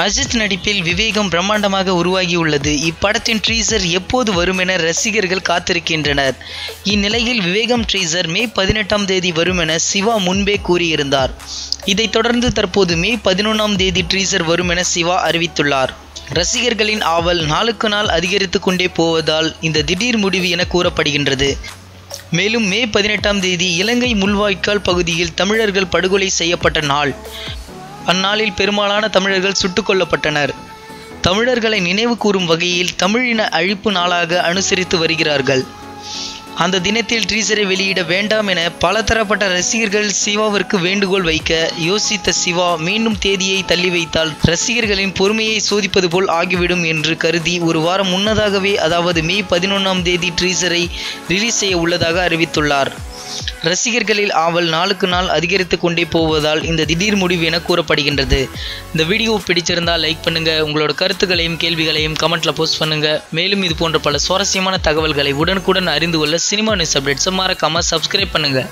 அஜித் நடிப்பில் விவேகம் பிரம்மாண்டமாக உருவாகியுள்ளது. இப்படத்தின் ட்ரீசர் எப்போது வரும் என ரசிகர்கள் காத்திருக்கின்றனர். இந்நிலையில் விவேகம் ட்ரீசர் மே 18ஆம் தேதி வரும் என சிவா முன்பே கூறியிருந்தார். இதைத் தொடர்ந்து தற்போது மே 11ஆம் தேதி ட்ரீசர் வரும் என சிவா அறிவித்துள்ளார். ரசிகர்களின் ஆவல் நாளுக்கு நாள் அதிகரித்து கொண்டே போவதால் இந்த திடீர் முடிவு என கூறப்படுகின்றது. மேலும் மே 18ஆம் தேதி இலங்கை முள்வாய்க்கால் பகுதியில் தமிழர்கள் படுகொலை செய்யப்பட்ட நாள். அந்நாளில் பெரும்பாலான தமிழர்கள் சுட்டுக் கொல்லப்பட்டனர். தமிழர்களை நினைவு கூறும் வகையில் தமிழின அழிப்பு நாளாக அனுசரித்து வருகிறார்கள். அந்த தினத்தில் ட்ரீசரை வெளியிட வேண்டாம் என பல தரப்பட்ட ரசிகர்கள் சிவாவிற்கு வேண்டுகோள் வைக்க யோசித்த சிவா மீண்டும் தேதியை தள்ளி வைத்தால் ரசிகர்களின் பொறுமையை சோதிப்பது போல் ஆகிவிடும் என்று கருதி ஒரு வாரம் முன்னதாகவே, அதாவது மே 11ஆம் தேதி ட்ரீசரை ரிலீஸ் செய்ய உள்ளதாக அறிவித்துள்ளார். ரசிகர்களில் ஆவல் நாளுக்கு நாள் அதிகரித்து கொண்டே போவதால் இந்த திடீர் முடிவு என கூறப்படுகின்றது. இந்த வீடியோ பிடிச்சிருந்தால் லைக் பண்ணுங்க, உங்களோட கருத்துக்களையும் கேள்விகளையும் கமெண்ட்ல போஸ்ட் பண்ணுங்க. மேலும் இது போன்ற பல சுவாரஸ்யமான தகவல்களை உடனுக்குடன் அறிந்து கொள்ள சினிமா நியூஸ் அப்டேட்ஸை மறக்காம சப்ஸ்கிரைப் பண்ணுங்க.